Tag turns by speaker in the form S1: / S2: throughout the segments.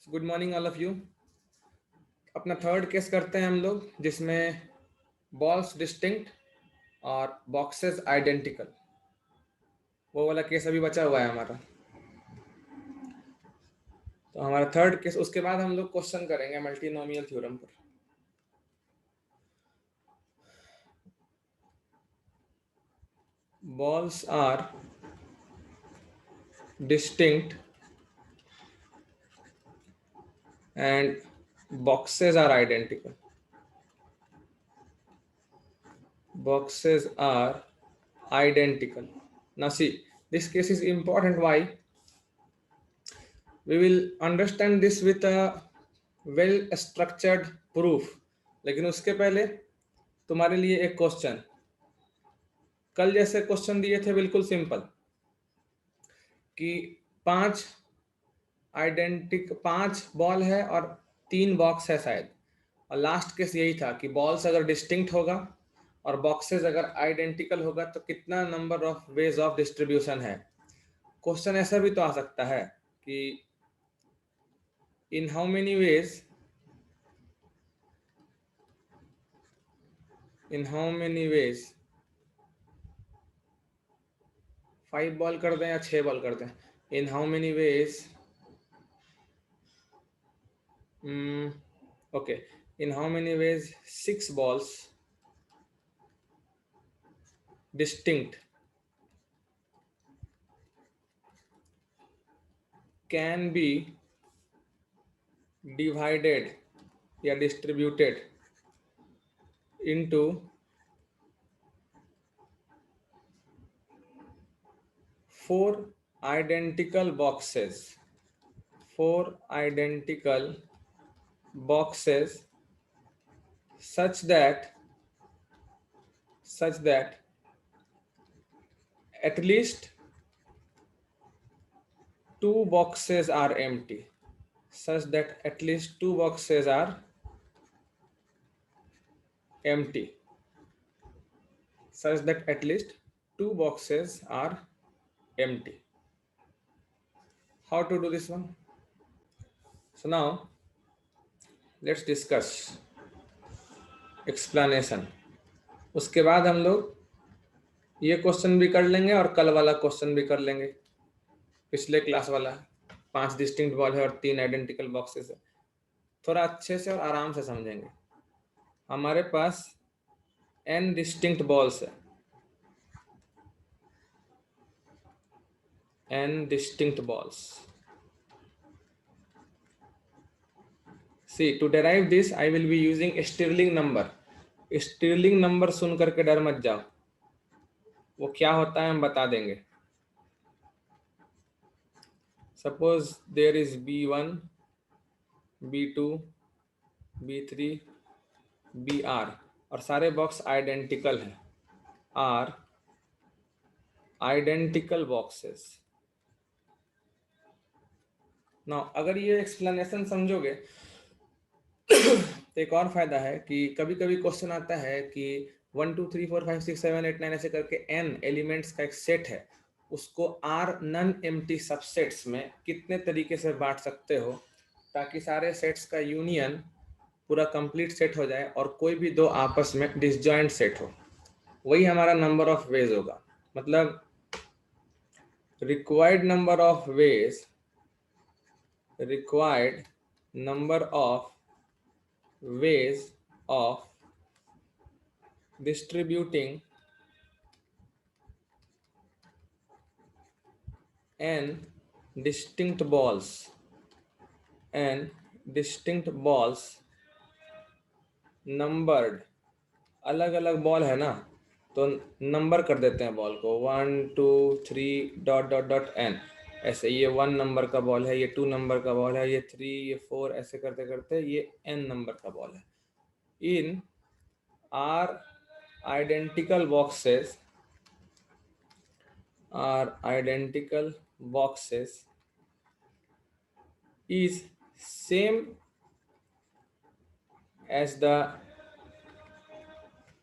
S1: Good morning all of you. अपना third case करते हैं हम लोग, जिसमें बॉल्स डिस्टिंक्ट और बॉक्सेस आइडेंटिकल। वो वाला केस अभी बचा हुआ है हमारा। तो हमारा थर्ड केस, उसके बाद हम लोग क्वेश्चन करेंगे मल्टीनोमियल थ्योरम पर। Balls are distinct and boxes are identical. Boxes are identical. Now see, this case is important. Why? We will understand this with a well structured proof. लेकिन उसके पहले तुम्हारे लिए एक क्वेश्चन। कल जैसे क्वेश्चन दिए थे बिल्कुल सिंपल, कि पांच बॉल है और 3 बॉक्स है शायद। और लास्ट केस यही था कि बॉल्स अगर डिस्टिंक्ट होगा और बॉक्सेस अगर आइडेंटिकल होगा तो कितना number of ways of distribution है। क्वेश्चन ऐसा भी तो आ सकता है कि in how many ways 5 ball कर दें या 6 बॉल कर दें। In how many ways, okay, in how many ways 6 balls distinct can be divided या distributed into 4 identical boxes. 4 identical boxes such that at least 2 boxes are empty. Such that at least 2 boxes are empty. Such that at least 2 boxes are empty. How to do this one? So now let's discuss explanation. उसके बाद हम लोग ये question भी कर लेंगे और कल वाला क्वेश्चन भी कर लेंगे, पिछले क्लास वाला। 5 डिस्टिंक्ट बॉल है और 3 आइडेंटिकल बॉक्सेस है। थोड़ा अच्छे से और आराम से समझेंगे। हमारे पास n डिस्टिंक्ट बॉल्स है, n distinct balls. See, to derive this I will be using Stirling number. Stirling number सुन करके डर मत जाओ, वो क्या होता है हम बता देंगे। Suppose there is B1, B2, B3, BR और सारे बॉक्स आइडेंटिकल हैं, आर आइडेंटिकल बॉक्सेस। नाउ अगर ये एक्सप्लेनेशन समझोगे तो एक और फायदा है कि कभी कभी क्वेश्चन आता है कि 1 2 3 4 5 6 7 8 9 ऐसे करके n एलिमेंट्स का एक सेट है, उसको r नॉन एम्प्टी सबसेट्स में कितने तरीके से बांट सकते हो ताकि सारे सेट्स का यूनियन पूरा कंप्लीट सेट हो जाए और कोई भी दो आपस में डिसजॉइंट सेट हो। वही हमारा नंबर ऑफ वेज होगा। मतलब required number of ways of distributing n distinct balls numbered. अलग अलग बॉल है ना, तो नंबर कर देते हैं बॉल को 1 2 3 डॉट डॉट डॉट n। ऐसे ये 1 नंबर का बॉल है, ये 2 नंबर का बॉल है, ये 3, ये 4, ऐसे करते करते ये n नंबर का बॉल है। इन are identical boxes is same as the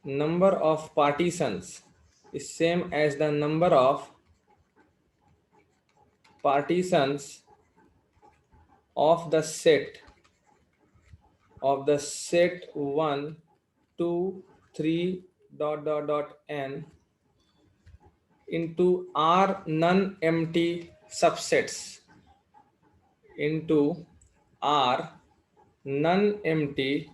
S1: number of partitions of the set 1 2 3 n into R non-empty subsets into R non-empty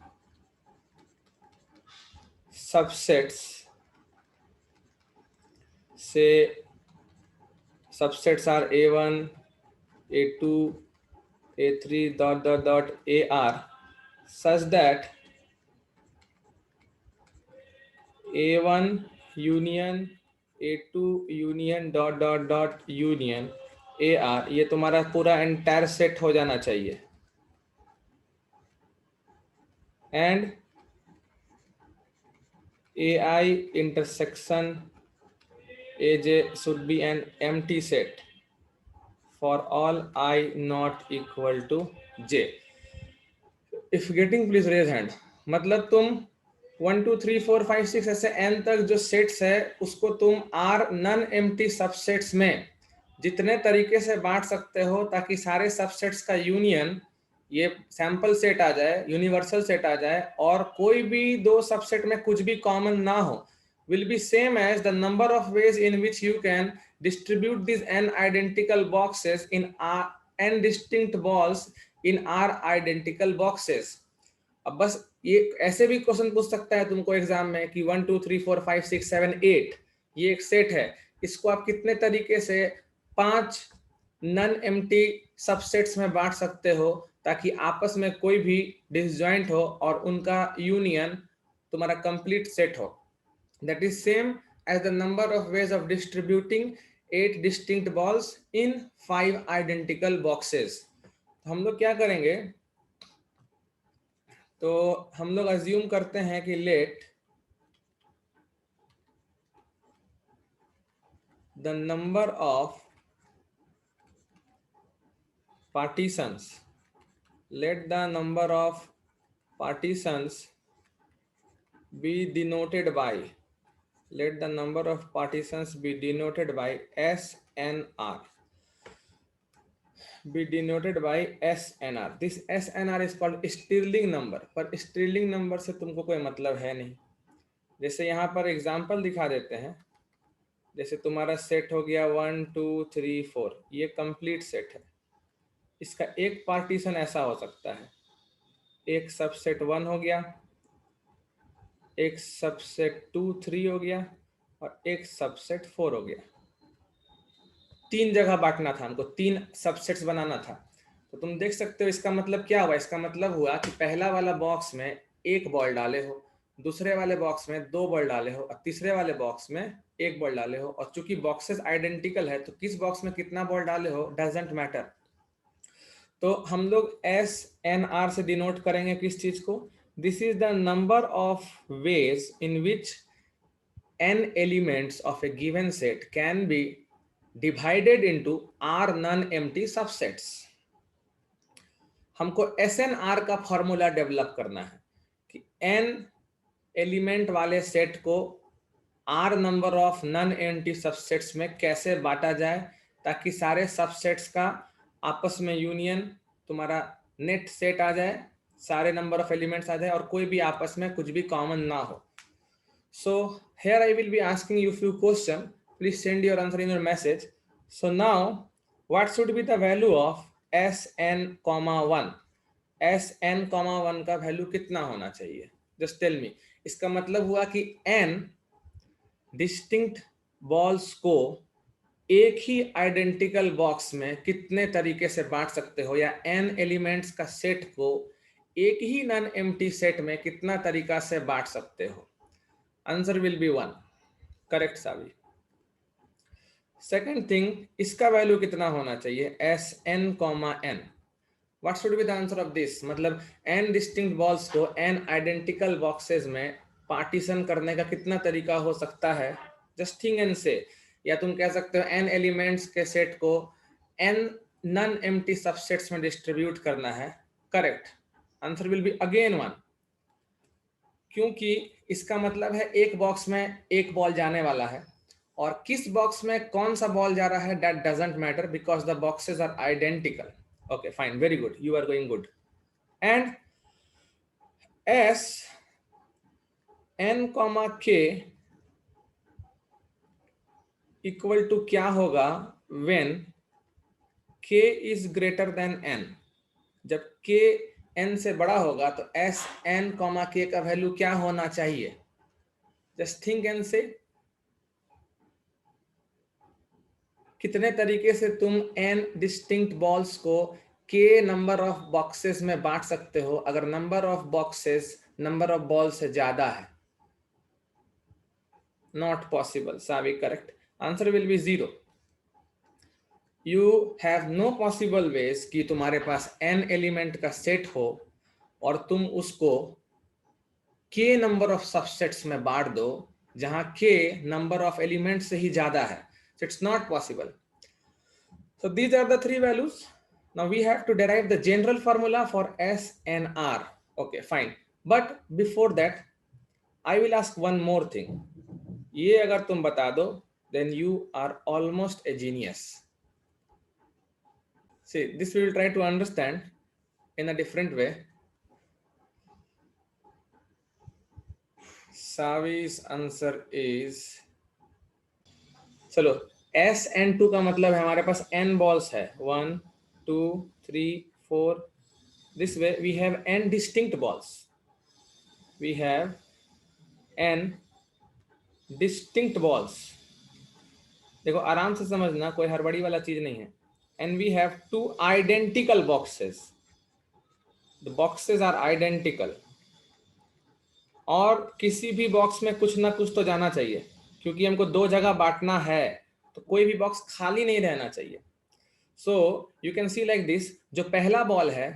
S1: subsets, say subsets are A1 A2 A3 AR, such that A1 union A2 union union AR, ये तुम्हारा पूरा entire set हो जाना चाहिए, and AI intersection AJ should be an empty set for all I not equal to J. If getting, please raise hand. मतलब तुम 1 2 3 4 5 6 ऐसे n तक जो सेट्स है उसको तुम R नॉन एम्प्टी सबसेट्स में जितने तरीके से बांट सकते हो ताकि सारे सबसेट्स का यूनियन ये सैंपल सेट आ जाए, यूनिवर्सल सेट आ जाए, और कोई भी दो सबसेट में कुछ भी कॉमन ना हो, will be same as the number of ways in which you can distribute these n identical boxes in n distinct balls in R identical boxes. अब बस ये ऐसे भी क्वेश्चन पूछ सकता है तुमको एग्जाम में कि 1 2 3 4 5 6 7 8 ये एक सेट है, इसको आप कितने तरीके से 5 नॉन एम्प्टी सबसेट्स में बांट सकते हो ताकि आपस में कोई भी डिसजॉइंट हो और उनका यूनियन तुम्हारा कंप्लीट सेट हो. That is same as the number of ways of distributing 8 distinct balls in 5 identical boxes. हम लोग क्या करेंगे, तो हम लोग अज्यूम करते हैं कि let the number of partitions be denoted by SNR. This SNR is called sterling number, पर स्टिरलिंग नंबर से तुमको कोई मतलब है नहीं. जैसे यहाँ पर एग्जांपल दिखा देते हैं, जैसे तुम्हारा सेट हो गया 1 2 3 4, ये कंप्लीट सेट है. इसका एक पार्टीशन ऐसा हो सकता है, एक सबसेट 1 हो गया, एक सबसेट 2 3 हो गया और एक सबसेट 4 हो गया. 3 जगह बांटना था हमको, 3 सबसेट्स बनाना था. तो तुम देख सकते हो इसका मतलब क्या हुआ. इसका मतलब हुआ कि पहला वाला बॉक्स में एक बॉल डाले हो, दूसरे वाले बॉक्स में 2 बॉल डाले हो और तीसरे वाले बॉक्स में 1 बॉल डाले हो. और चूंकि बॉक्सेस आइडेंटिकल है तो किस बॉक्स में कितना बॉल डाले हो डजंट मैटर. तो हम लोग SNR से डिनोट करेंगे किस चीज को. This is the number of ways in which n elements of a given set can be divided into R non-empty subsets. हमको SNR का फॉर्मूला डेवलप करना है कि n एलिमेंट वाले सेट को R number of non empty subsets में कैसे बांटा जाए ताकि सारे सबसेट्स का आपस में यूनियन तुम्हारा नेट सेट आ जाए, सारे नंबर ऑफ एलिमेंट्स आ जाए और कोई भी आपस में कुछ भी कॉमन ना हो. So here I will be asking you few questions. Please send your answer in your message. So now, what should be the value of Sn(1)? Sn(1) का वैल्यू कितना होना चाहिए? Just tell me. इसका मतलब हुआ कि n डिस्टिंक्ट बॉल्स को एक ही आइडेंटिकल बॉक्स में कितने तरीके से बांट सकते हो, या n एलिमेंट्स का सेट को एक ही नॉन एम्प्टी सेट में कितना तरीका से बांट सकते हो. Answer will be 1. Correct Saavi. Second thing, इसका वैल्यू कितना होना चाहिए? Sn(n). What should be the answer of this? मतलब n डिस्टिंक्ट बॉल्स को n आइडेंटिकल बॉक्सेस में पार्टीशन करने का कितना तरीका हो सकता है? जस्ट थिंक एंड से. या तुम कह सकते हो n एलिमेंट्स के सेट को n नॉन एम्प्टी सबसेट्स में डिस्ट्रीब्यूट करना है. Correct. Answer will be again 1, क्योंकि इसका मतलब है एक बॉक्स में एक बॉल जाने वाला है और किस बॉक्स में कौन सा बॉल जा रहा है that doesn't matter because the boxes are identical. Okay, fine, very good, you are going good. And s n comma k equal to क्या होगा when k is greater than n? जब k n से बड़ा होगा तो s n comma k का value क्या होना चाहिए? जस्ट थिंक एंड से कितने तरीके से तुम n डिस्टिंक्ट बॉल्स को k नंबर ऑफ बॉक्सेस में बांट सकते हो अगर number of boxes number of ball से ज्यादा है? Not possible, Saavi correct, answer will be 0. You have no possible ways कि तुम्हारे पास n एलिमेंट का सेट हो और तुम उसको k नंबर ऑफ सबसेट्स में बांट दो जहां k नंबर ऑफ एलिमेंट से ही ज्यादा है. So it's not possible. So these are the three values. Now we have to derive the general formula for S and R. Okay, fine. But before that, I will ask one more thing. ये अगर तुम बता दो, then you are almost a genius. See, this we will try to understand in a different way. Savi's answer is, चलो SN2 का मतलब है हमारे पास n balls है, 1 2 3 4. This way we have n distinct balls. We have n distinct balls. देखो आराम से समझना, कोई हड़बड़ी वाला चीज नहीं है. And we have 2 identical boxes. The boxes are identical. और किसी भी बॉक्स में कुछ ना कुछ तो जाना चाहिए क्योंकि हमको 2 जगह बांटना है तो कोई भी बॉक्स खाली नहीं रहना चाहिए. So you can see like this. जो पहला बॉल है,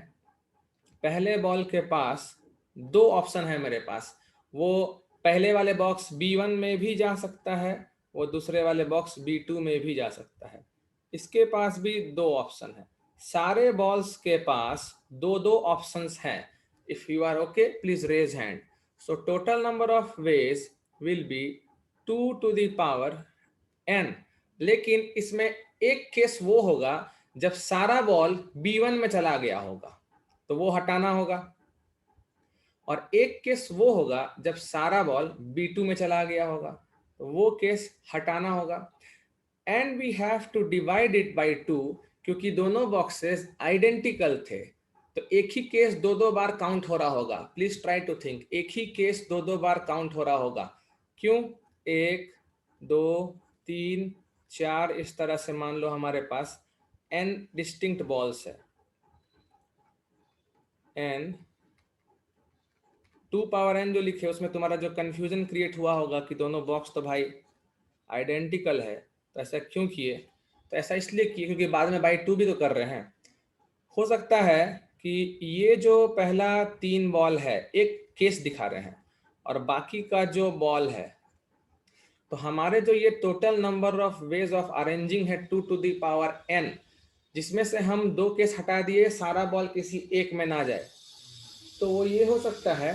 S1: पहले बॉल के पास 2 ऑप्शन है मेरे पास. वो पहले वाले बॉक्स B1 में भी जा सकता है, वो दूसरे वाले बॉक्स B2 में भी जा सकता है. इसके पास भी 2 ऑप्शन है. सारे बॉल्स के पास 2-2 ऑप्शंस हैं. If you are okay please raise hand. So total number of ways will be 2 to the power n. लेकिन इसमें एक केस वो होगा जब सारा बॉल B1 में चला गया होगा तो वो हटाना होगा, और एक केस वो होगा जब सारा बॉल B2 में चला गया होगा तो वो केस हटाना होगा. And we have to divide it by 2 क्योंकि दोनों बॉक्सेस आइडेंटिकल थे तो एक ही केस 2-2 बार काउंट हो रहा होगा. प्लीज ट्राई टू थिंक, एक ही केस 2-2 बार काउंट हो रहा होगा. क्यों? 1 2 3 4 इस तरह से मान लो हमारे पास n डिस्टिंक्ट बॉल्स है. n 2 पावर n जो लिखे उसमें तुम्हारा जो कंफ्यूजन क्रिएट हुआ होगा कि दोनों बॉक्स तो भाई आइडेंटिकल है, तो ऐसा क्यों किए? तो ऐसा इसलिए किए क्योंकि बाद में बाई 2 भी तो कर रहे हैं. हो सकता है कि ये जो पहला 3 बॉल है एक केस दिखा रहे हैं और बाकी का जो बॉल है, तो हमारे जो ये total number of ways of arranging है 2 to the power n, जिसमें से हम 2 केस हटा दिए, सारा बॉल किसी एक में ना जाए. तो वो ये हो सकता है,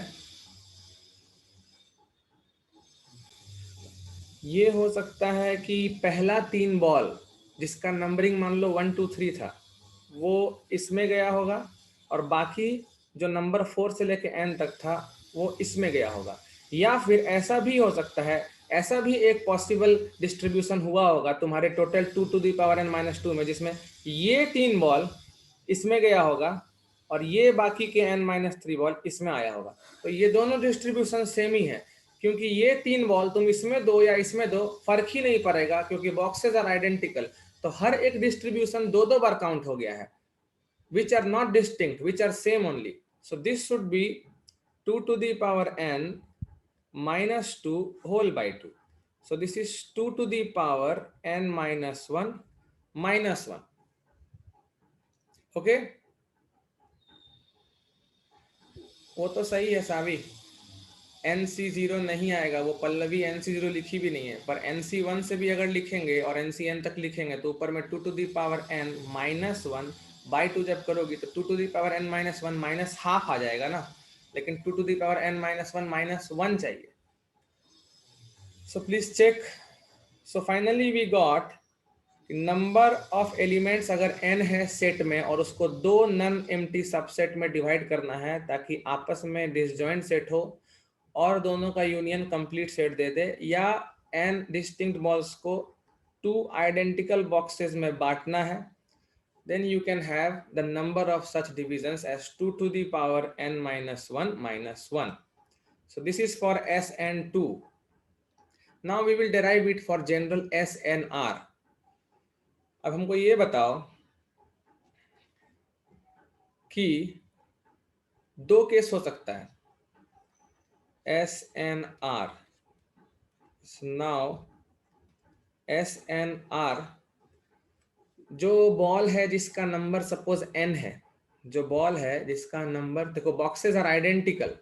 S1: ये हो सकता है कि पहला 3 बॉल जिसका नंबरिंग मान लो 1 2 3 था वो इसमें गया होगा और बाकी जो नंबर 4 से लेके n तक था वो इसमें गया होगा. या फिर ऐसा भी हो सकता है, ऐसा भी एक पॉसिबल डिस्ट्रीब्यूशन हुआ होगा तुम्हारे total 2 to the power n minus 2 में, जिसमें ये 3 बॉल इसमें गया होगा और ये बाकी के n minus 3 बॉल इसमें आया होगा. तो ये दोनों डिस्ट्रीब्यूशन सेम ही है क्योंकि ये 3 बॉल तुम इसमें दो या इसमें दो फर्क ही नहीं पड़ेगा क्योंकि बॉक्सेस आर आइडेंटिकल. तो हर एक डिस्ट्रीब्यूशन 2-2 बार काउंट हो गया है, which are not distinct, which are same only. So this should be 2 to the power n minus 2 whole by 2. So this is 2 to the power n minus 1 minus 1. Okay? वो तो सही है सावी, NC0 नहीं आएगा, वो पल्लवी NC0 लिखी भी नहीं है, पर NC1 से भी अगर लिखेंगे और NCN तक लिखेंगे तो ऊपर में 2 to the power n minus 1 by 2 जब करोगी तो 2 to the power n minus 1 minus half आ जाएगा ना, लेकिन 2 to the power n minus 1 minus 1 चाहिए. So please check. So finally we got number of elements अगर n है सेट में और उसको दो नन एम्प्टी सबसेट में डिवाइड करना है ताकि आपस में डिसजॉइंट सेट हो और दोनों का यूनियन कंप्लीट सेट दे दे, या n डिस्टिंक्ट बॉल्स को टू आइडेंटिकल बॉक्सेस में बांटना है, then you can have the number of such divisions as 2 to the power n minus 1 minus 1. So this is for S and 2. Now we will derive it for general S and R. अब हमको ये बताओ कि दो case हो सकता है S and R. So now S and R, जो बॉल है जिसका नंबर सपोज n है, जो बॉल है जिसका नंबर, देखो बॉक्सेस आर आइडेंटिकल,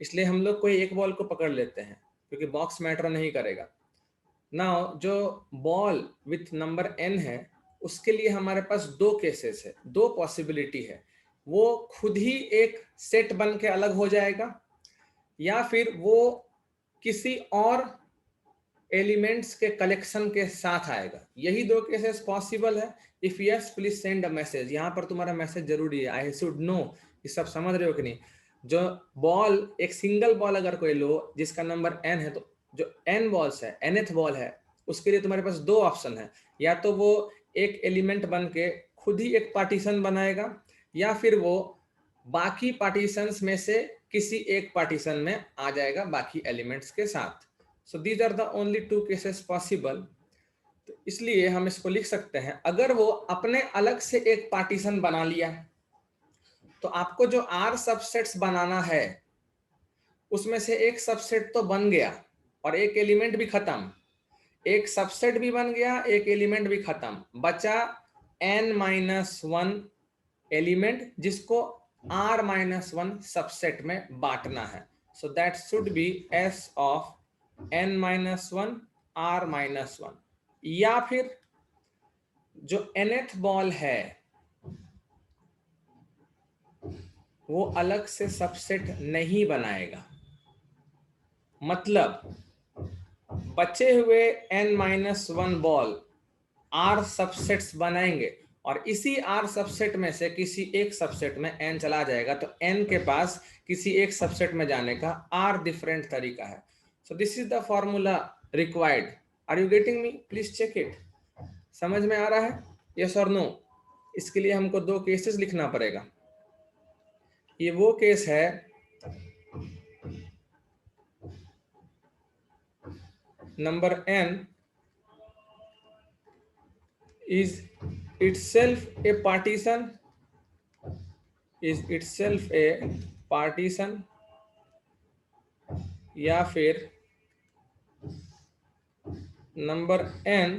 S1: इसलिए हम लोग कोई एक बॉल को पकड़ लेते हैं क्योंकि बॉक्स मैटर नहीं करेगा। नाउ जो बॉल विथ नंबर n है उसके लिए हमारे पास दो केसेस है, दो पॉसिबिलिटी है। वो खुद ही एक सेट बन के अलग हो जाएगा या फिर वो किसी और एलिमेंट्स के कलेक्शन के साथ आएगा। यही दो केसेस पॉसिबल है। If yes please send a message. यहाँ पर तुम्हारा मैसेज जरूरी है, आई शुड नो। ये सब समझ रहे हो कि नहीं? जो बॉल, एक सिंगल बॉल अगर कोई लो जिसका नंबर n है, तो जो n बॉल्स है, nth बॉल है, उसके लिए तुम्हारे पास दो ऑप्शन है। या तो वो एक एलिमेंट बन के खुद ही एक पार्टीशन बनाएगा या फिर वो बाकी पार्टीशंस में से किसी एक पार्टीशन में आ जाएगा बाकी एलिमेंट्स के साथ। So these are the only two cases possible. तो इसलिए हम इसको लिख सकते हैं, अगर वो अपने अलग से एक पार्टीशन बना लिया तो आपको जो आर सबसेट्स बनाना है उसमें से एक सबसेट तो बन गया और एक एलिमेंट भी खत्म। एक सबसेट भी बन गया, एक एलिमेंट भी खत्म, बचा n-1 एलिमेंट जिसको r-1 सबसेट में बांटना है। So that should be s of n-1 r-1। या फिर जो nth बॉल है वो अलग से सबसेट नहीं बनाएगा, मतलब बचे हुए n-1 बॉल r सबसेट्स बनाएंगे और इसी r सबसेट में से किसी एक सबसेट में n चला जाएगा, तो n के पास किसी एक सबसेट में जाने का r डिफरेंट तरीका है। So this is the formula required. Are you getting me? Please check it. समझ में आ रहा है? यस और नो? इसके लिए हमको दो केसेस लिखना पड़ेगा। ये वो केस है number n is itself a partition, या फिर number n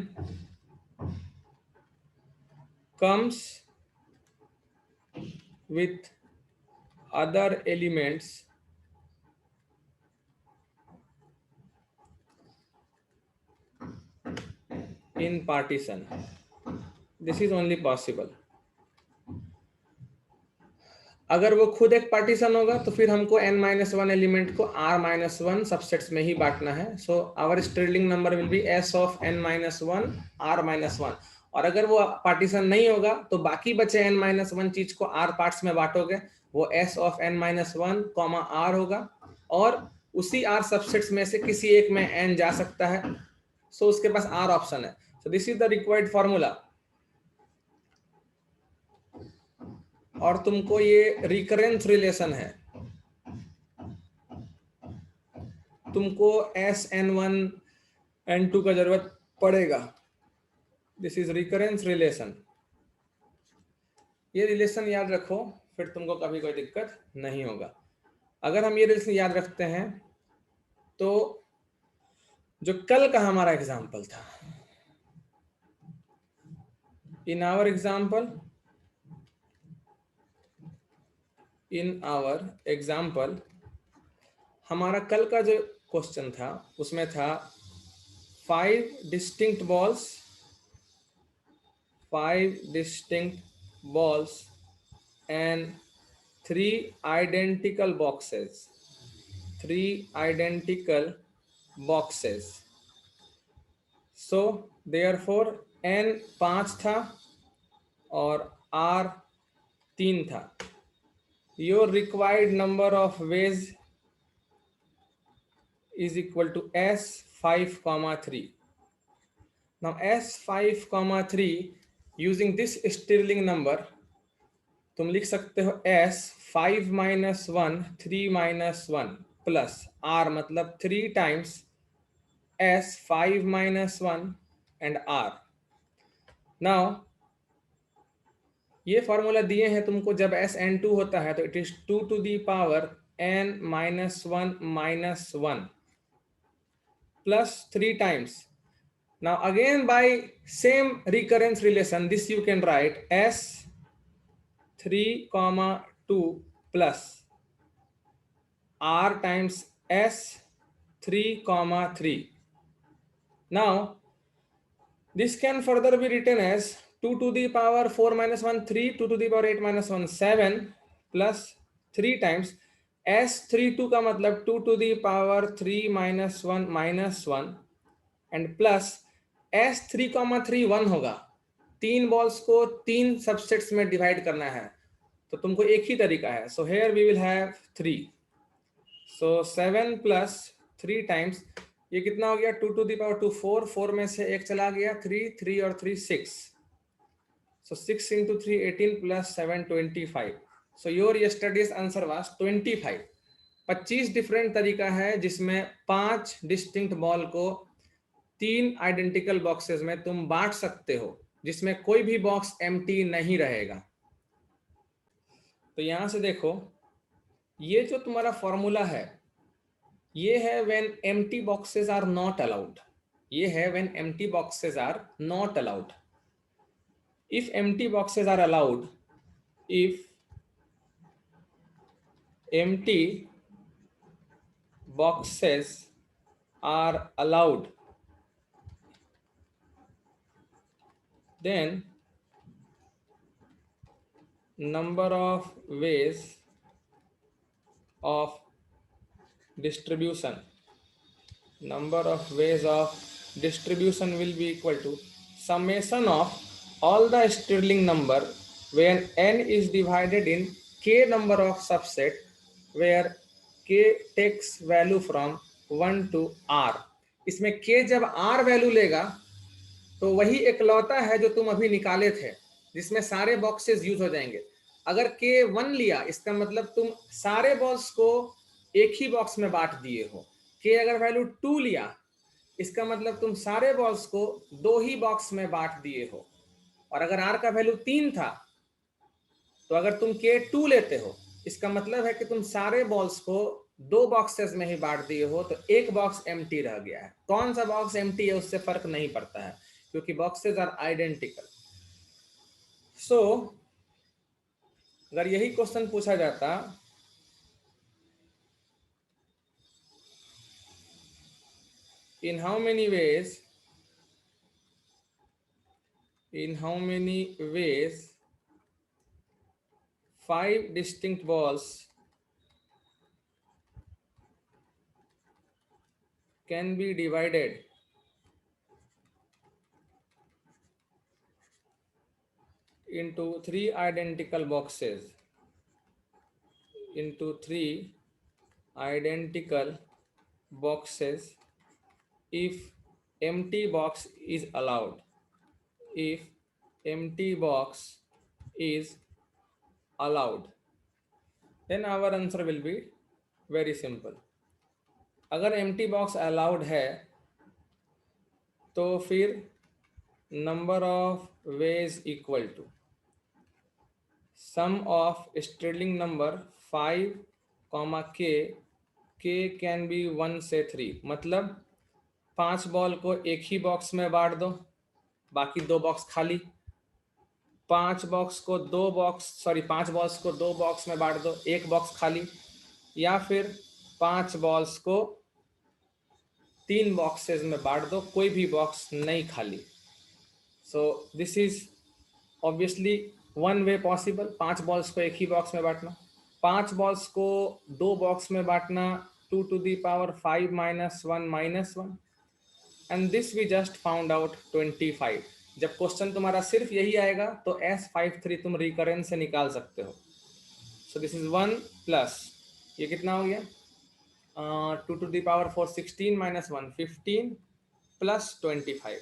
S1: comes with other elements in partition. This is only possible. अगर वो खुद एक पार्टीशन होगा तो फिर हमको n-1 एलिमेंट को r-1 सबसेट्स में ही बांटना है। So our Stirling number will be s of n-1 r-1। और अगर वो पार्टीशन नहीं होगा तो बाकी बचे n-1 चीज को r पार्ट्स में बांटोगे, वो s ऑफ n-1 r होगा और उसी r सबसेट्स में से किसी एक में n जा सकता है। सो उसके पास r ऑप्शन है। So this is the required formula. और तुमको ये रिकरेंस रिलेशन है, तुमको Sn1 n2 का जरूरत पड़ेगा। This is recurrence relation. ये रिलेशन याद रखो, फिर तुमको कभी कोई दिक्कत नहीं होगा। अगर हम ये रिलेशन याद रखते हैं तो जो कल का हमारा एग्जाम्पल था, इन आवर एग्जाम्पल हमारा कल का जो क्वेश्चन था उसमें था 5 distinct balls and 3 identical boxes. So therefore n 5 था और r 3 था. Your required number of ways is equal to s 5, 3. Now s 5, 3 using this Stirling number तुम लिख सकते हो s 5 minus 1 3 minus 1 plus r मतलब 3 times s 5 minus 1 and r. Now ये formula दिए हैं तुमको जब s n2 होता है तो it is 2 to the power n minus 1 minus 1 plus 3 times. Now again by same recurrence relation this you can write s 3, 2 plus r times s 3, 3. Now this can further be written as 2 to the power 4 minus 1 3, 2 to the power 8 minus 1 7 plus 3 times s32 का मतलब 2 to the power 3 minus 1 minus 1 and plus s3, 3 1 होगा. तीन balls को तीन subsets में divide करना है तो तुमको एक ही तरीका है. So here we will have 3. So 7 plus 3 times ये कितना हो गया 2 to the power 2 4 4 में से एक चला गया 3 3 और 3 6. So 6 into 3 18 plus 7 25. So your yesterday's answer was 25. 25 different तरीका है जिसमें 5 डिस्टिंक्ट बॉल को 3 आइडेंटिकल बॉक्सेस में तुम बांट सकते हो जिसमें कोई भी बॉक्स एम्प्टी नहीं रहेगा. तो यहां से देखो ये जो तुम्हारा फॉर्मूला है ये है when empty boxes are not allowed. ये है when empty boxes are not allowed. If empty boxes are allowed, if empty boxes are allowed, then number of ways of distribution will be equal to summation of all the Stirling number when n is divided in k number of subset where k takes value from 1 to r. इसमें k जब r value लेगा तो वही एकलौता है जो तुम अभी निकाले थे जिसमें सारे बॉक्सेस यूज हो जाएंगे. अगर k 1 लिया इसका मतलब तुम सारे बॉल्स को एक ही बॉक्स में बांट दिए हो. k अगर वैल्यू 2 लिया इसका मतलब तुम सारे बॉल्स को दो ही बॉक्स में बांट दिए हो. और अगर r का वैल्यू 3 था तो अगर तुम k 2 लेते हो इसका मतलब है कि तुम सारे बॉल्स को दो बॉक्सेस में ही बांट दिए हो तो एक बॉक्स एम्प्टी रह गया है. कौन सा बॉक्स एम्प्टी है उससे फर्क नहीं पड़ता है क्योंकि बॉक्सेस आर आइडेंटिकल. सो अगर यही क्वेश्चन पूछा जाता in how many ways 5 distinct balls can be divided into 3 identical boxes if empty box is allowed. If empty box is allowed, then our answer will be very simple. अगर empty box allowed है तो फिर number of ways equal to sum of Stirling number 5, k can be 1 से 3. मतलब 5 ball को एक ही box में बांट दो बाकी दो बॉक्स खाली. 5 बॉल्स को दो बॉक्स में बांट दो एक बॉक्स खाली. या फिर 5 बॉल्स को 3 बॉक्सेस में बांट दो कोई भी बॉक्स नहीं खाली. सो this is obviously one way possible. 5 balls को एक ही बॉक्स में बांटना. 5 बॉल्स को दो बॉक्स में बांटना 2 to the power 5 minus 1 minus 1 and this we just found out 25. जब क्वेश्चन तुम्हारा सिर्फ यही आएगा तो S53 तुम रिकरेंस से निकाल सकते हो। सो दिस इज 1 प्लस ये कितना हो गया 2 to the power 4 16 minus 1 15 plus 25.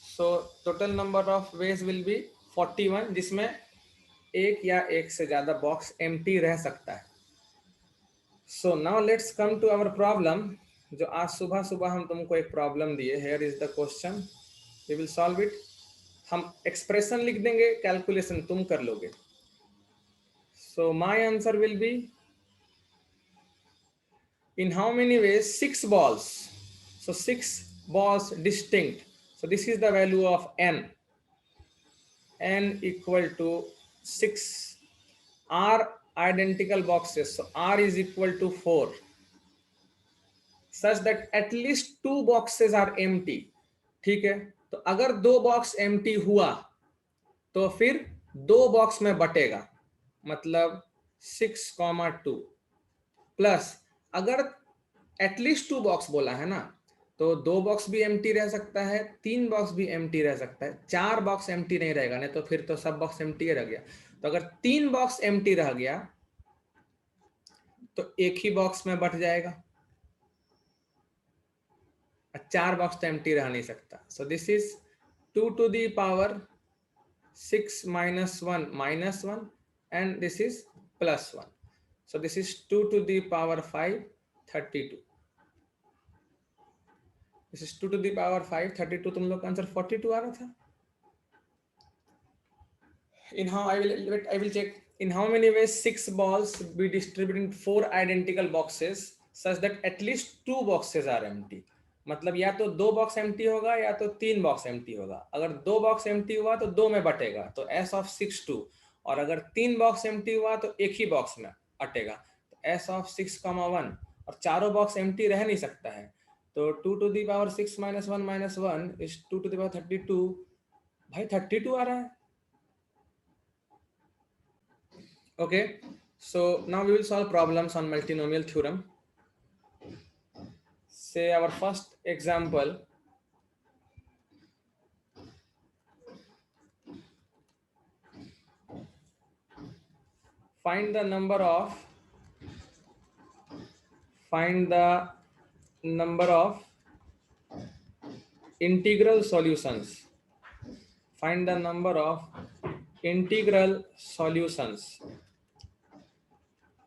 S1: So total number of ways will be 41 जिसमें एक या एक से ज्यादा बॉक्स एम्प्टी रह सकता है। So now let's come to our problem. जो आज सुबह सुबह हम तुमको एक प्रॉब्लम दिए, here is the question, we will solve it. हम एक्सप्रेशन लिख देंगे, कैलकुलेशन तुम कर लोगे। So my answer will be in how many ways 6 balls, so 6 balls distinct, so this is the value of n equal to 6 are identical boxes, so r is equal to 4 such that at least 2 boxes are empty। ठीक है, तो अगर 2 box empty हुआ तो फिर 2 box में बटेगा, मतलब 6,2 plus अगर एटलीस्ट 2 बॉक्स बोला है ना, तो 2 बॉक्स भी एम्प्टी रह सकता है, 3 बॉक्स भी एम्प्टी रह सकता है, 4 बॉक्स एम्प्टी नहीं रहेगा, नहीं तो फिर तो सब बॉक्स एम्प्टी रह गया। तो अगर 3 बॉक्स एम्प्टी रह गया तो एक ही बॉक्स में बट जाएगा, 4 बॉक्स तो एम्प्टी रह नहीं सकता। सो this is 2 to the power 6 minus 1 minus 1 and this is plus 1, so this is 2 to the power 5 32, this is 2 to the power 5 32। तुम लोग का आंसर 42 आ रहा था। in how I will check in how many ways 6 balls be distributed in 4 identical boxes such that at least 2 boxes are empty। मतलब या तो 2 box empty होगा या तो 3 बॉक्स एम्प्टी होगा। अगर 2 बॉक्स एम्प्टी हुआ तो 2 में बटेगा, तो S of 6 2, और अगर 3 बॉक्स एम्प्टी हुआ तो एक ही बॉक्स में अटेगा, तो S of 6, 1, और चारों बॉक्स एम्प्टी रह नहीं सकता है, तो 2 to the power 6 minus 1 minus 1 is 2 to the power 32। भाई 32 आ रहा है। Okay, so now we will solve problems on multinomial theorem. Say our first example, find the number of integral solutions, find the number of integral solutions,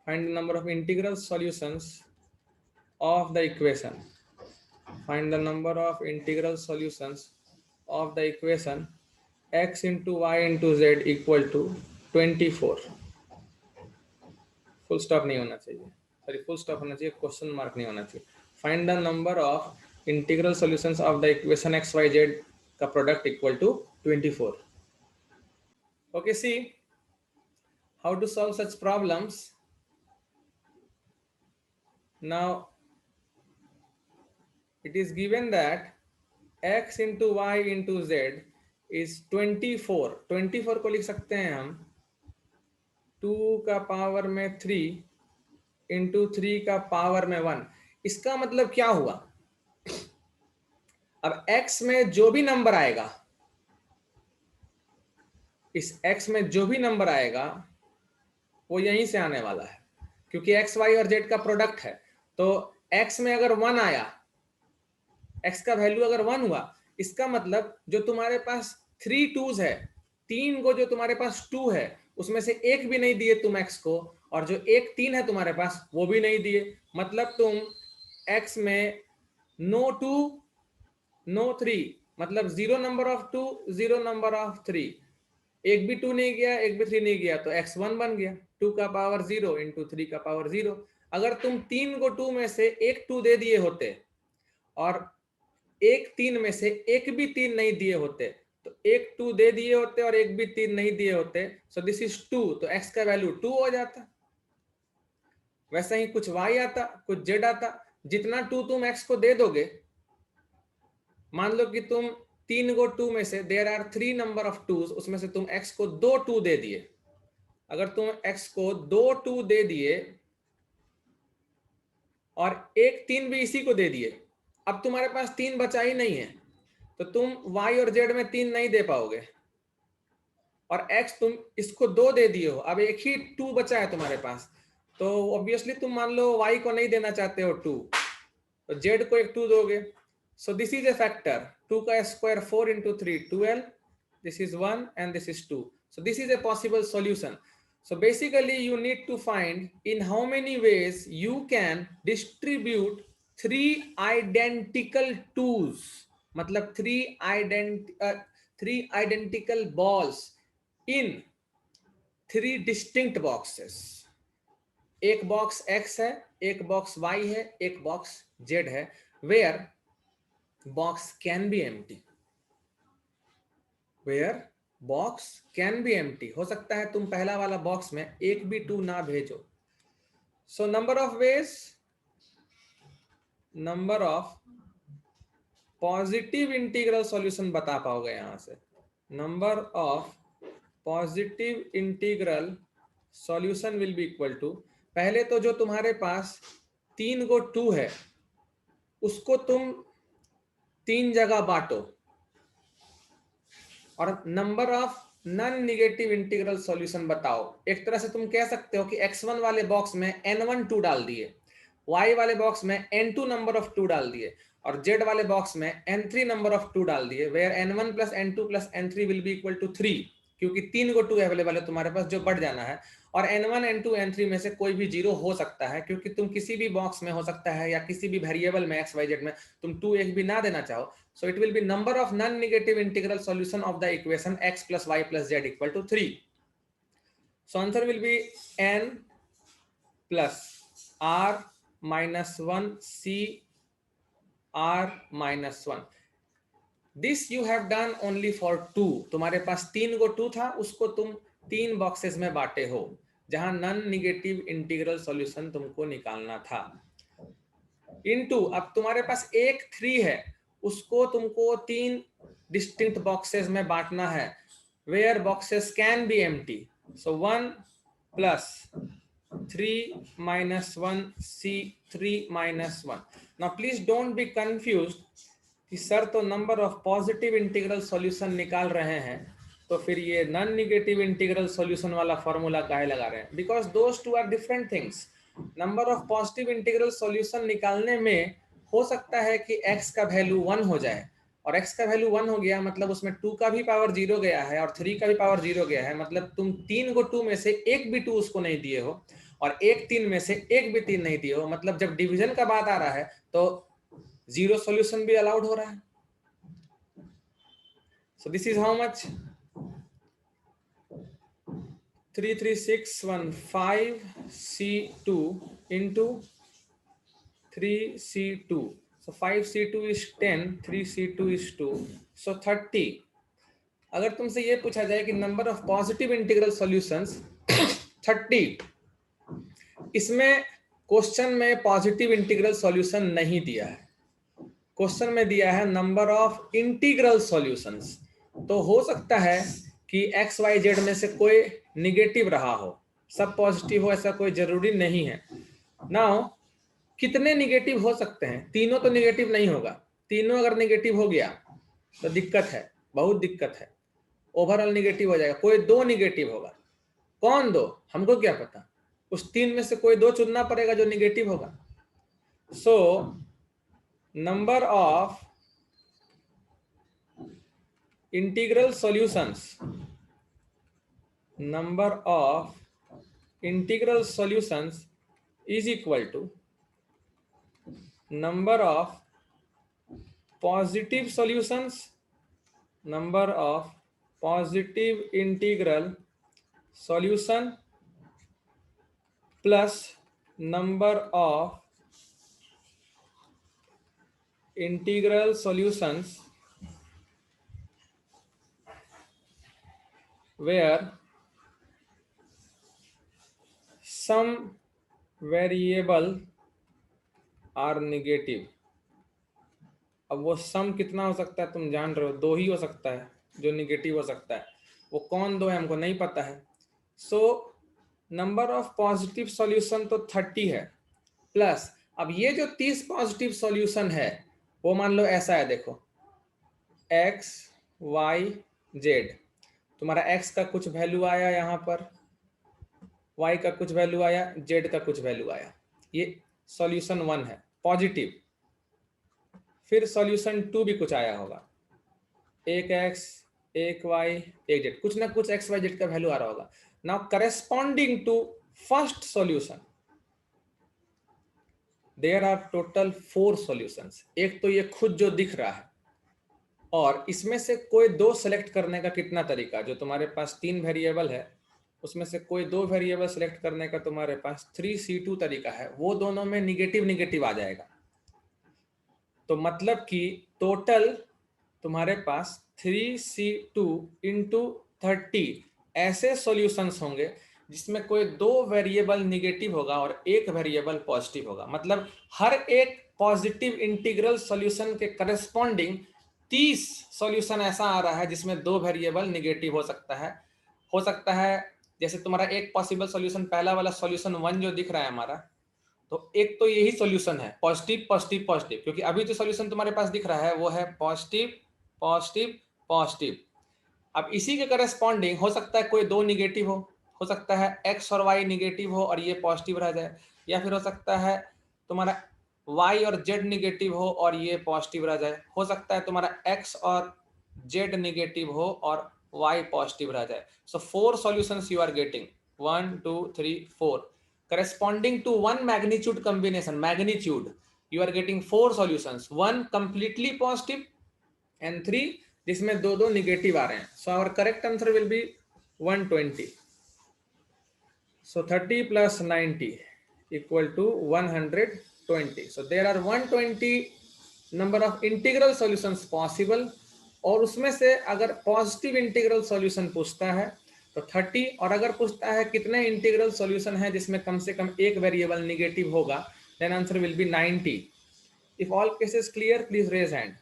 S1: find the number of integral solutions of the equation, find the number of integral solutions of the equation x into y into z equal to 24। Full stop नहीं होना चाहिए, sorry full stop होना चाहिए, question mark नहीं होना चाहिए। Find the number of integral solutions of the equation x Y Z का product equal to 24। Okay, see how to solve such problems. Now it is given that x into y into z is 24। 24 को लिख सकते हैं हम 2 का power में 3 into 3 का power में 1। इसका मतलब क्या हुआ, अब x में जो भी नंबर आएगा, इस x में जो भी नंबर आएगा वो यहीं से आने वाला है, क्योंकि x y और z का प्रोडक्ट है। तो x में अगर 1 आया, x का वैल्यू अगर 1 हुआ, इसका मतलब जो तुम्हारे पास 3 2s है, 3 को जो तुम्हारे पास 2 है उसमें से एक भी नहीं दिए तुम x को, और जो एक 3 है तुम्हारे पास वो भी नहीं दिए, मतलब तुम x में नो 2 नो 3, मतलब 0 नंबर ऑफ 2 0 नंबर ऑफ 3, एक भी 2 नहीं गया एक भी 3 नहीं गया, तो x1 बन गया 2 का पावर 0 इंटू 3 का पावर 0। अगर तुम 3 को 2 में से एक 2 दे दिए होते और एक 3 में से एक भी 3 नहीं दिए होते, तो एक 2 दे दिए होते और एक भी 3 नहीं दिए होते, सो दिस इज 2, तो x का वैल्यू 2 हो जाता। वैसा ही कुछ y आता कुछ z आता, जितना 2 तुम x को दे दोगे, मान लो कि तुम 3 को 2 में से there are 3 number of 2s, उसमें से तुम x को 2 2 दे दिए, अगर तुम x को 2 2 दे दिए और एक 3 भी इसी को दे दिए, अब तुम्हारे पास 3 बचा ही नहीं है, तो तुम y और z में 3 नहीं दे पाओगे, और x तुम इसको 2 दे दिए हो, अब एक ही 2 बचा है तुम्हारे पास, तो ऑब्वियसली तुम मान लो y को नहीं देना चाहते हो 2, तो z को एक 2 दोगे. सो दिस इज ए फैक्टर, 2 का square 4 into 3 12, this is 1 and this is 2. So this is a possible solution. So basically you need to find in how many ways you can distribute 3 identical 2s, मतलब 3 identical balls in 3 distinct boxes. एक box x है, एक box y है, एक box z है, where box can be empty. Where box can be empty. हो सकता है तुम पहला वाला बॉक्स में एक भी 2 ना भेजो. So number of ways, number of positive integral solution बता पाओगे यहां से. Number of positive integral solution will be equal to, पहले तो जो तुम्हारे पास 3 गो 2 है उसको तुम 3 जगह बांटो, और number of non negative integral solution बताओ. एक तरह से तुम कह सकते हो कि x1 वाले बॉक्स में n1 2 डाल दिए, y वाले बॉक्स में n2 नंबर ऑफ 2 डाल दिए, और z वाले बॉक्स में n3 नंबर ऑफ 2 डाल दिए, where n1 plus n2 plus n3 will be equal to 3, क्योंकि 3 को 2 अवेलेबल है तुम्हारे पास जो बढ़ जाना है, और n1 n2 n3 में से कोई भी 0 हो सकता है, क्योंकि तुम किसी भी बॉक्स में हो सकता है या किसी भी वेरिएबल में x y z में तुम 2 एक भी ना देना चाहो. So it will be number of non-negative integral solution of the equation x plus y plus z equal to 3. So answer will be n plus r minus 1 c r minus 1. This you have done only for 2. तुम्हारे पास 3 को 2 था, उसको तुम 3 boxes में बांटे हो जहां non negative integral solution तुमको निकालना था. इनटू अब तुम्हारे पास एक 3 है, उसको तुमको 3 डिस्टिंक्ट बॉक्सेस में बांटना है, where boxes can be empty. So 1 plus 3 minus 1 c 3 minus 1. Now please don't be confused कि सर तो number of positive integral solution निकाल रहे हैं, तो फिर ये नॉन निगेटिव इंटीग्रल सॉल्यूशन वाला फॉर्मूला काहे लगा रहे हैं. Because those two are different things. Number of positive integral solution निकालने में हो सकता है कि x का वैल्यू 1 हो जाए, और x का वैल्यू 1 हो गया मतलब उसमें 2 का भी पावर 0 गया है और 3 का भी पावर 0 गया है, मतलब तुम 3 को 2 में से एक भी 2 उसको नहीं दिए हो, और एक 3 में से एक भी 3 नहीं दिए हो, मतलब जब डिवीजन का बात आ रहा है तो 0 सॉल्यूशन भी अलाउड हो रहा है. So this is how much 33615 C2 into 3C2. So 5C2 is 10, 3C2 is 2, so 30. अगर तुमसे ये पूछा जाए कि number of positive integral solutions 30, इसमें क्वेश्चन में पॉजिटिव इंटीग्रल सॉल्यूशन नहीं दिया है, क्वेश्चन में दिया है नंबर ऑफ इंटीग्रल सॉल्यूशंस. तो हो सकता है कि एक्स वाई जेड में से कोई निगेटिव रहा हो, सब पॉजिटिव हो, ऐसा कोई जरूरी नहीं है. नाउ कितने निगेटिव हो सकते हैं? तीनों तो निगेटिव नहीं होगा. तीनों अगर निगेटिव हो गया तो दिक्कत है, बहुत दिक्कत है, ओवरऑल निगेटिव हो जाएगा. कोई 2 निगेटिव होगा. कौन 2? हमको क्या पता. उस 3 में से कोई 2 चुनना पड़ेगा जो निगेटिव होगा. सो number of integral solutions, number of integral solutions is equal to number of positive solutions, number of positive integral solution plus number of integral solutions where some variable are negative. अब वो सम कितना हो सकता है तुम जान रहे हो, 2 ही हो सकता है जो निगेटिव हो सकता है. वो कौन 2 है हमको नहीं पता है. सो नंबर ऑफ पॉजिटिव सॉल्यूशन तो 30 है, प्लस अब ये जो 30 पॉजिटिव सॉल्यूशन है वो मान लो ऐसा है, देखो एक्स वाई जेड, तुम्हारा एक्स का कुछ वैल्यू आया यहाँ पर, वाई का कुछ वैल्यू आया, जेड का कुछ वैल्यू आया। ये सॉल्यूशन 1 है पॉजिटिव। फिर सॉल्यूशन 2 भी कुछ आया होगा, एक एक्स एक वाई एक जेड, कुछ ना कुछ एक्स वाई जेड का वैल्यू आ रहा होगा। Now corresponding to first solution there are total 4 solutions. एक तो ये खुद जो दिख रहा है, और इसमें से कोई दो सेलेक्ट करने का कितना तरीका, जो तुम्हारे पास 3 वेरिएबल है उसमें से कोई 2 वेरिएबल सेलेक्ट करने का तुम्हारे पास 3C2 तरीका है, वो दोनों में निगेटिव निगेटिव आ जाएगा। तो मतलब कि टोटल तुम्हारे पास 3C2 इंटू 30 ऐसे सॉल्यूशंस होंगे जिसमें कोई 2 वेरिएबल निगेटिव होगा और एक वेरिएबल पॉजिटिव होगा। मतलब हर एक पॉजिटिव इंटीग्रल सॉल्यूशन के करस्पॉन्डिंग 30 सॉल्यूशन ऐसा आ रहा है जिसमें 2 वेरिएबल निगेटिव हो सकता है। जैसे तुम्हारा एक पॉसिबल सॉल्यूशन, पहला वाला सॉल्यूशन 1 जो दिख रहा है हमारा, तो एक तो यही सॉल्यूशन है पॉजिटिव पॉजिटिव पॉजिटिव, क्योंकि अभी जो सॉल्यूशन तुम्हारे पास दिख रहा है वो है पॉजिटिव पॉजिटिव पॉजिटिव। अब इसी के करस्पॉन्डिंग हो सकता है कोई 2 निगेटिव हो सकता है एक्स और वाई निगेटिव हो और ये पॉजिटिव रह जाए, या फिर हो सकता है तुम्हारा वाई और जेड निगेटिव हो और ये पॉजिटिव रह जाए, हो सकता है तुम्हारा एक्स और जेड निगेटिव हो और वाई पॉजिटिव रह जाए। सो 4 solutions you are getting, 1 2 3 4 corresponding to one magnitude combination, magnitude, you are getting 4 solutions, 1 completely positive and 3 जिसमें 2 निगेटिव आ रहे हैं। So our correct answer will be 120। So 30 plus 90 equal to 120. So there are 120 number of integral solutions possible, और उसमें से अगर positive integral solution पूछता है तो 30, और अगर पूछता है कितने इंटीग्रल सॉल्यूशन है जिसमें कम से कम एक वेरिएबल निगेटिव होगा, then answer will be 90। If all cases clear please raise hand.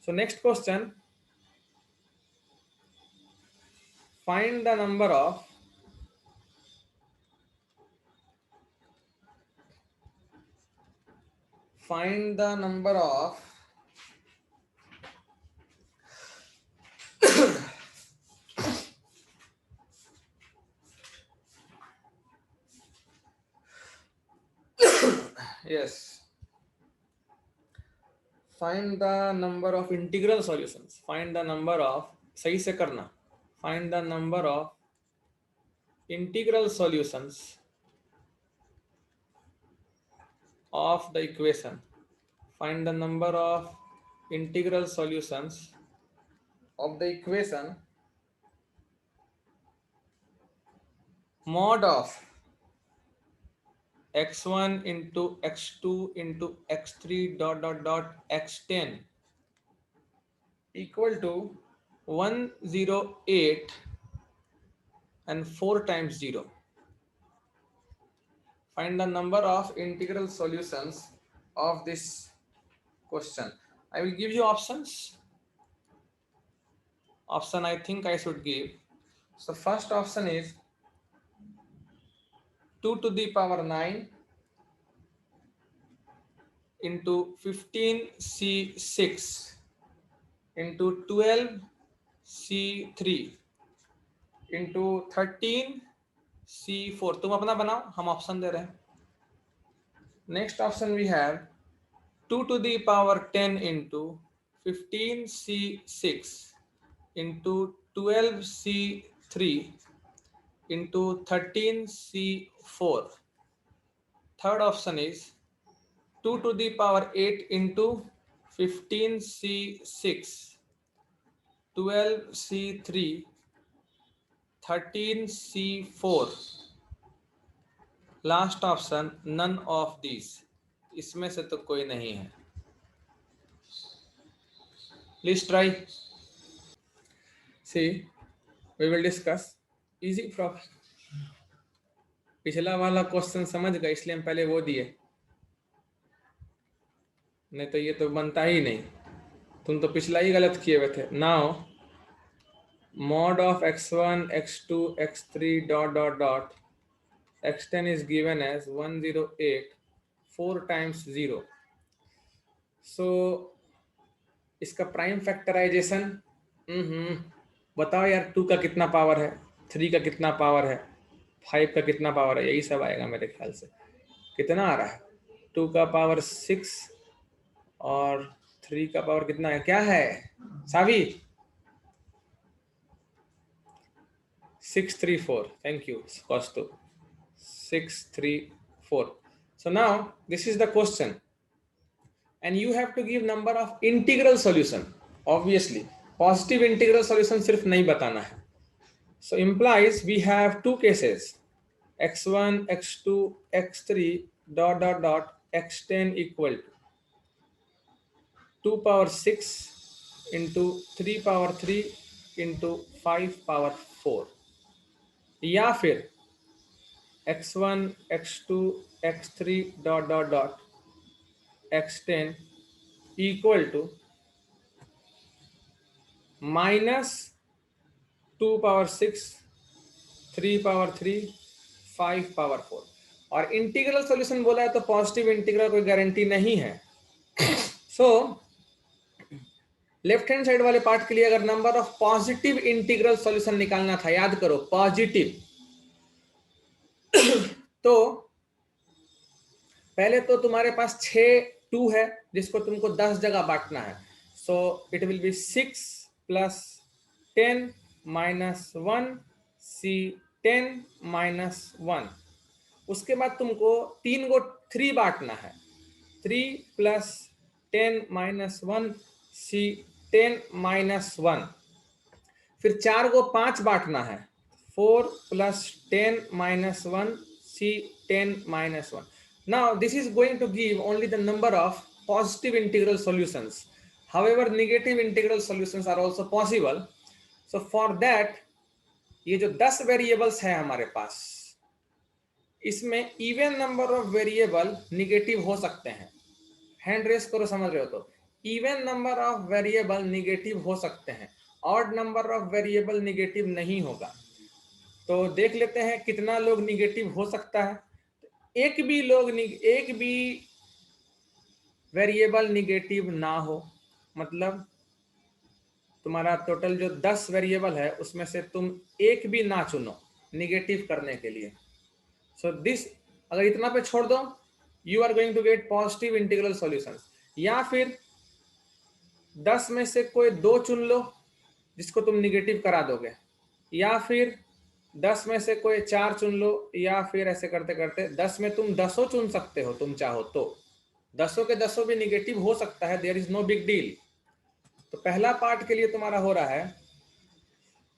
S1: So next question, find the number of yes, find the number of integral solutions, find the number of, सही से करना, find the number of integral solutions of the equation, find the number of integral solutions of the equation mod of x1 into x2 into x3 dot dot dot x10 equal to 108 and 4 times 0. Find the number of integral solutions of this question. I will give you options. Option I think I should give. So first option is 2 to the power 9 into 15c6 into 12c3 into 13c4। तुम अपना बनाओ, हम option दे रहे हैं। Next option we have 2 to the power 10 into 15c6 into 12c3 into 13c4। Third option is 2 to the power 8 into 15c6 12c3 13c4। Last option none of this, इसमें से तो कोई नहीं है। Please try, see we will discuss easy problem. पिछला वाला question समझ गए इसलिए हम पहले वो दिए, नहीं तो ये तो बनता ही नहीं। तुम तो पिछला ही गलत किए हुए थे। Now mod of x1 x2 x3 dot dot dot x10 is given as 108 4 times 0. So इसका प्राइम फैक्टराइजेशन बताओ यार, 2 का कितना पावर है, 3 का कितना पावर है, 5 का कितना पावर है, यही सब आएगा मेरे ख्याल से। कितना आ रहा है, 2 का पावर 6 और 3 का पावर कितना है, क्या है सावी? 634, thank you Kostu, 634. So now this is the question and you have to give number of integral solution. Obviously positive integral solution सिर्फ नहीं बताना है. So implies we have two cases, x1 x2 x3 dot dot dot x10 equal to 2 power 6 into 3 power 3 into 5 power 4, या फिर x1 x2 x3 dot dot dot x10 equal to minus 2 power 6 3 power 3 5 power 4. और integral solution बोला है तो positive integral कोई guarantee नहीं है. So left hand side वाले पार्ट के लिए अगर number of positive integral solution निकालना था, याद करो पॉजिटिव, तो पहले तो तुम्हारे पास 2 है जिसको तुमको 10 जगह बांटना है. So it will be 6 plus 10 minus 1 c 10 minus 1. उसके बाद तुमको 3 को 3 बांटना है, 3 plus 10 minus 1 c 10 minus 1. फिर 4 को 5 बांटना है, 4 plus 10 minus 1 c 10 minus 1. Now this is going to give only the number of positive integral solutions. However, negative integral solutions are also possible. So for that, ये जो 10 variables है हमारे पास, इसमें even number of variable negative हो सकते हैं. Hand raise करो, समझ रहे हो तो. Even number of variable negative हो सकते हैं, odd number of variable negative नहीं होगा. तो देख लेते हैं कितना लोग निगेटिव हो सकता है. एक भी वेरिएबल निगेटिव ना हो, मतलब तुम्हारा टोटल जो 10 वेरिएबल है उसमें से तुम एक भी ना चुनो निगेटिव करने के लिए. सो दिस, अगर इतना पे छोड़ दो, you are going to get positive integral solutions. या फिर 10 में से कोई 2 चुन लो जिसको तुम निगेटिव करा दोगे, या फिर 10 में से कोई 4 चुन लो, या फिर ऐसे करते करते 10 में तुम 10 चुन सकते हो तुम चाहो तो. 10 के 10 भी निगेटिव हो सकता है, there is no big deal. तो पहला पार्ट के लिए तुम्हारा हो रहा है,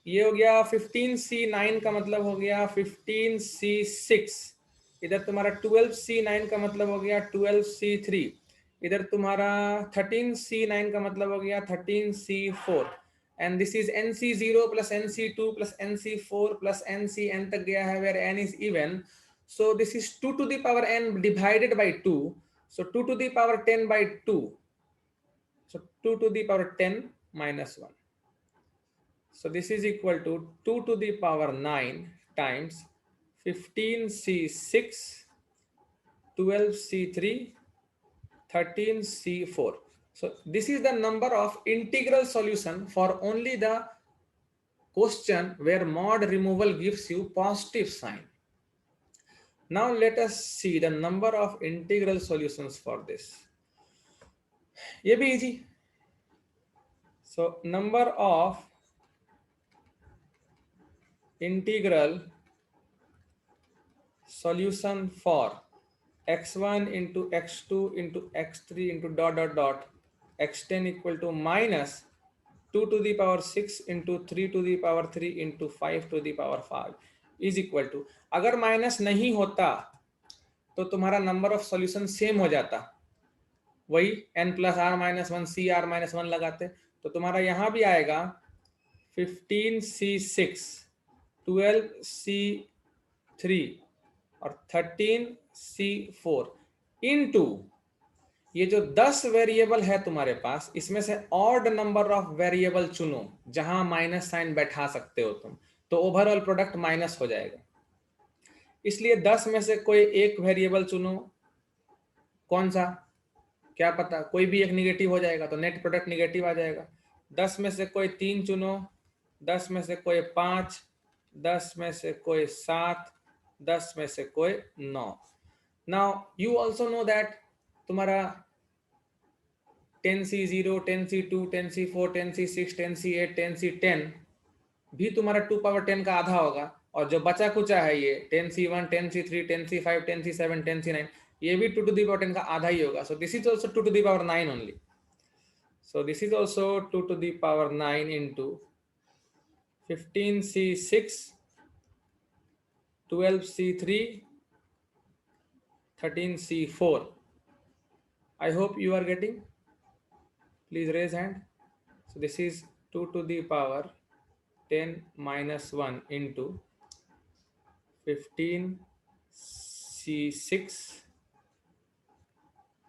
S1: ये हो गया 15c9 का मतलब हो गया 15c6. इधर तुम्हारा 12c9 का मतलब हो गया 12c3. इधर तुम्हारा 13c9 का मतलब हो गया 13c4. And this is nc0 plus nc2 plus nc4 plus ncn तक गया है, where n is even. So this is 2 to the power n divided by 2. So 2 to the power 10 by 2. So 2 to the power 10 minus 1. So this is equal to 2 to the power 9 times 15c6, 12c3, 13c4. So this is the number of integral solution for only the question where mod removal gives you positive sign. Now let us see the number of integral solutions for this. ये भी easy. So number of integral solution for x1 into x2 into x3 into dot dot dot x10 equal to minus 2 to the power 6 into 3 to the power 3 into 5 to the power 5 is equal to, अगर minus नहीं होता तो तुम्हारा number of solution same हो जाता, वही n plus r minus 1 c r minus 1 लगाते, तो तुम्हारा यहां भी आएगा 15c6, 12c3 और 13c4 इनटू ये जो 10 वेरिएबल है तुम्हारे पास, इसमें से ऑड नंबर ऑफ वेरिएबल चुनो जहां माइनस साइन बैठा सकते हो तुम, तो ओवरऑल प्रोडक्ट माइनस हो जाएगा. इसलिए 10 में से कोई एक वेरिएबल चुनो. कौन सा? क्या पता कोई भी एक निगेटिव हो जाएगा तो नेट प्रोडक्ट निगेटिव आ जाएगा। 10 में से कोई 3 चुनो, 10 में से कोई 5, 10 में से कोई 7, 10 में से कोई 9। Now you also know that तुम्हारा 10C0, 10C2, 10C4, 10C6, 10C8, 10C10 भी तुम्हारा 2 पावर 10 का आधा होगा, और जो बचा कुचा है ये 10C1, 10C3, 10C5, 10C7, 10C9 ये भी 2 to the power 10 का आधा ही होगा। सो this is also 2 to the power 9 only. So this is also 2 to the power 9 into 15C6, 12C3, 13C4। I hope you are getting. Please raise hand. So this is 2 to the power 10 minus 1 into 15C6,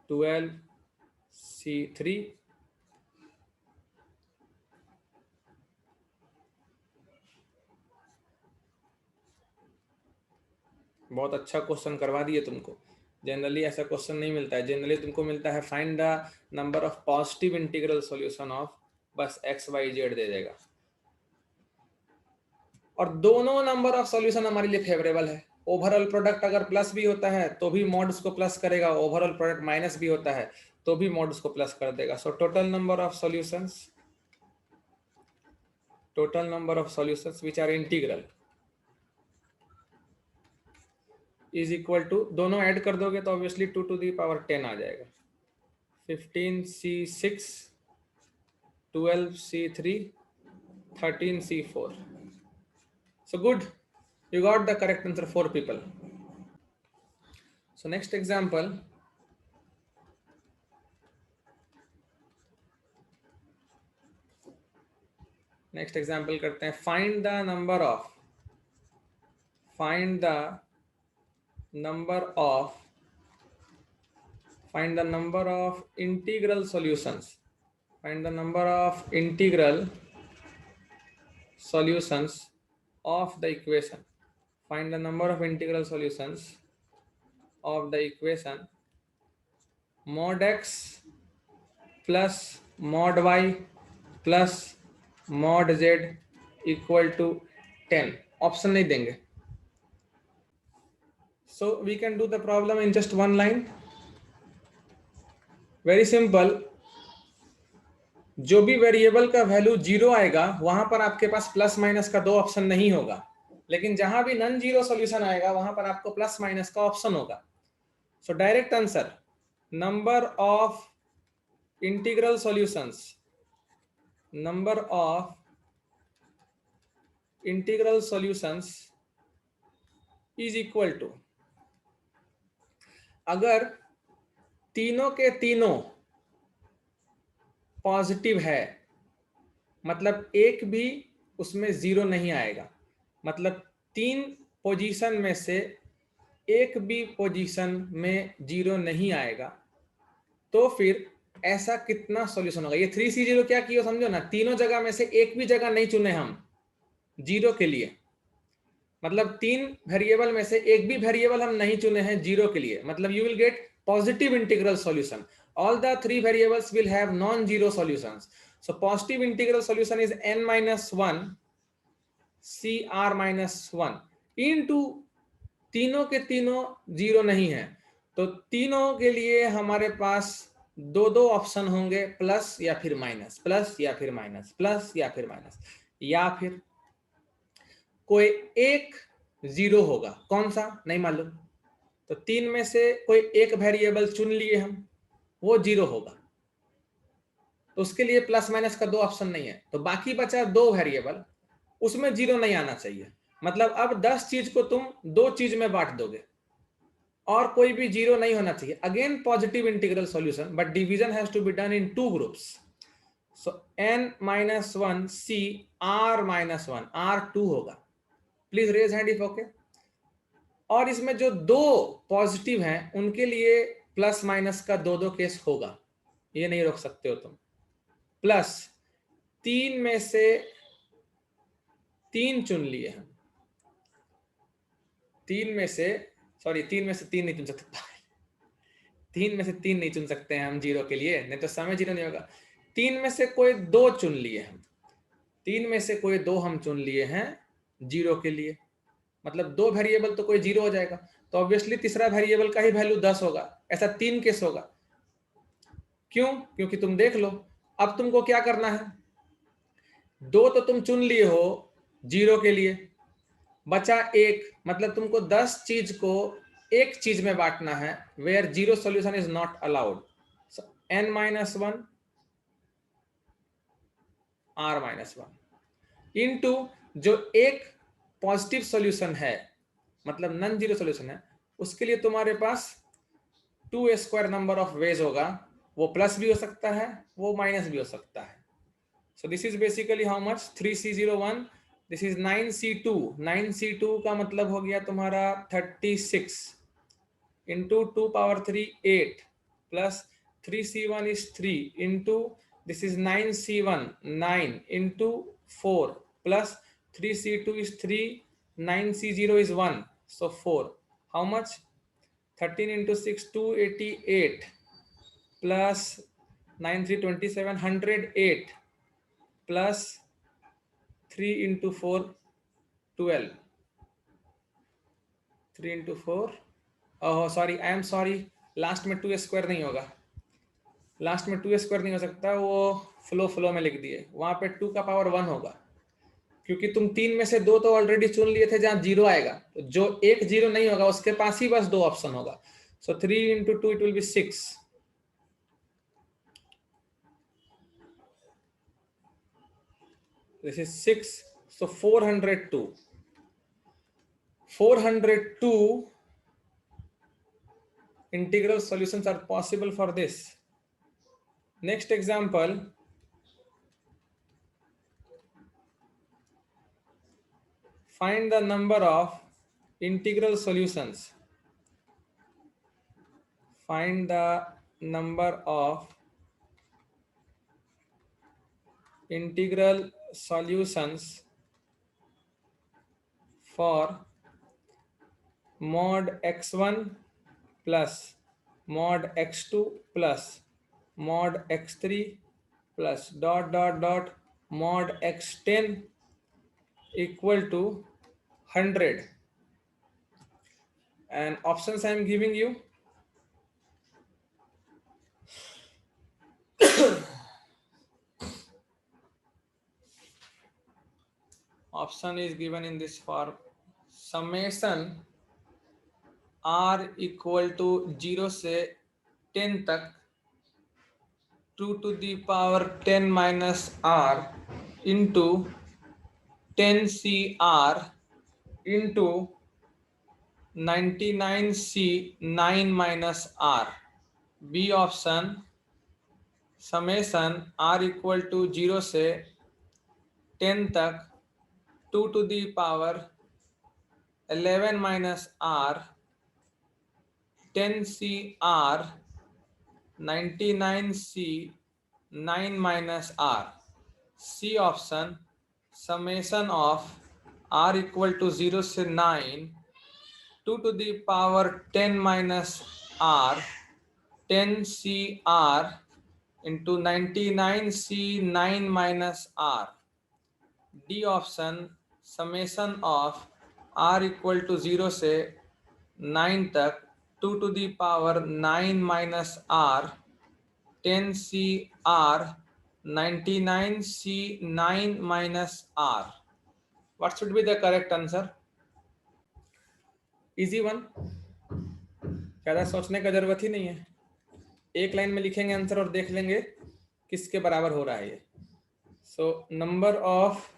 S1: 12C3, बहुत अच्छा question करवा दिए तुमको। Generally ऐसा question नहीं मिलता है, generally तुमको मिलता है find the number of positive integral solution of, बस एक्स वाई जेड दे देगा। और दोनों नंबर ऑफ सॉल्यूशन हमारे लिए फेवरेबल है। ओवरऑल प्रोडक्ट अगर प्लस भी होता है तो भी मॉड उसको प्लस करेगा, ओवरऑल प्रोडक्ट माइनस भी होता है तो भी मॉड उसको प्लस कर देगा। So total number of solutions, total number of solutions which are integral is equal to, दोनों ऐड कर दोगे तो ऑब्वियसली 2 to the power 10 आ जाएगा। 15C6, 12C3, 13C4। So good, you got the correct answer, 4 people. So next example, करते हैं। find the number of integral solutions, find the number of integral solutions of the equation, find the number of integral solutions of the equation mod x plus mod y plus mod z equal to 10। Option नहीं देंगे। So we can do the problem in just one line. Very simple, जो भी variable का value 0 आएगा वहां पर आपके पास plus minus का 2 ऑप्शन नहीं होगा, लेकिन जहां भी नॉन जीरो सॉल्यूशन आएगा वहां पर आपको प्लस माइनस का ऑप्शन होगा। So direct answer, number of integral solutions, number of integral solutions is equal to, अगर तीनों के तीनों पॉजिटिव है मतलब एक भी उसमें जीरो नहीं आएगा, मतलब 3 पोजीशन में से एक भी पोजीशन में जीरो नहीं आएगा, तो फिर ऐसा कितना सॉल्यूशन होगा। ये 3C0 क्या किया समझो ना, तीनों जगह में से एक भी जगह नहीं चुने हम जीरो के लिए, मतलब 3 वेरिएबल में से एक भी वेरिएबल हम नहीं चुने हैं जीरो के लिए, मतलब you will get positive integral solution. All the 3 variables will have non-zero solutions. So positive integral solution is n minus 1 cr minus 1 into तीनों के तीनों जीरो नहीं है, तो तीनों के लिए हमारे पास दो ऑप्शन होंगे, प्लस या फिर माइनस, प्लस या फिर माइनस, प्लस या फिर माइनस, या फिर कोई एक जीरो होगा, कौन सा नहीं मालूम। तो 3 में से कोई एक वेरिएबल चुन लिए हम, वो जीरो होगा, तो उसके लिए प्लस माइनस का 2 ऑप्शन नहीं है, तो बाकी बचा 2 वेरिएबल, उसमें जीरो नहीं आना चाहिए। मतलब अब 10 चीज को तुम 2 चीज में बांट दोगे और कोई भी जीरो नहीं होना चाहिए। Again positive integral solution, but division has to be done in 2 groups. So n minus 1 c r minus 1 r2 होगा। Please raise hand if okay. और इसमें जो 2 पॉजिटिव हैं उनके लिए प्लस माइनस का 2 केस होगा, ये नहीं रोक सकते हो तुम। प्लस 3 में से 3 चुन लिए हम, 3 में से 3 नहीं चुन सकते, 3 में से 3 नहीं चुन सकते हैं हम जीरो के लिए, नहीं तो समय जीरो नहीं होगा। 3 में से कोई 2 चुन लिए हम, 3 में से कोई 2 हम चुन लिए हैं जीरो के लिए, मतलब 2 वेरिएबल तो कोई जीरो हो जाएगा, तो ऑब्वियसली तीसरा वेरिएबल का ही वैल्यू 10 होगा। ऐसा 3 केस होगा। क्यों? क्योंकि तुम देख लो, अब तुमको क्या करना है, 2 तो तुम चुन लिए हो जीरो के लिए, बचा 1, मतलब तुमको 10 चीज को एक चीज में बांटना है, where zero solution is not allowed. n-1 r-1 into जो एक पॉजिटिव सॉल्यूशन है, मतलब नॉन जीरो सॉल्यूशन है, उसके लिए तुम्हारे पास 2 नंबर ऑफ वेज होगा, वो प्लस भी हो सकता है, वो माइनस भी हो सकता है। So this is basically how much 3c01, this is 9c2, 9c2 का मतलब हो गया तुम्हारा 36 into 2 power 3 8 plus 3c1 is 3 into this is 9c1 9 into 4 plus 3c2 is 3 9c0 is 1 so 4 how much 13 into 6 288 plus 9 3 27 108 plus 3 into 4 12 3 into 4 oh sorry I am sorry last में 2 square नहीं होगा, last में 2 square नहीं हो सकता, वो flow में लिख दिए, वहां पे 2 का पावर 1 होगा, क्योंकि तुम 3 में से 2 तो ऑलरेडी चुन लिए थे जहां जीरो आएगा, तो जो एक जीरो नहीं होगा उसके पास ही बस 2 ऑप्शन होगा। सो 3 into 2 it will be 6, this is 6, so 402 integral solutions are possible for this. Next example, find the number of integral solutions. Find the number of integral solutions for mod x1 plus mod x2 plus mod x3 plus dot dot dot mod x10 equal to 100, and options I am giving you. Option is given in this form: summation r equal to 0 से 10 तक 2 to the power 10 minus r into 10cr into 99c 9 minus r. B option, summation r equal to 0 से 10 तक 2 to the power 11 minus r 10cr 99c 9 minus r. C option, summation of r equal to 0 से 9 2 to the power 10 minus r 10cr into 99c 9 minus r. D option, summation of r equal to 0 से 9 तक 2 to the power 9 minus r 10cr 99c 9 minus r. What should be the correct answer? Easy one, ज़्यादा सोचने का जरूरत ही नहीं है, एक line में लिखेंगे आंसर और देख लेंगे किसके बराबर हो रहा है ये। So number of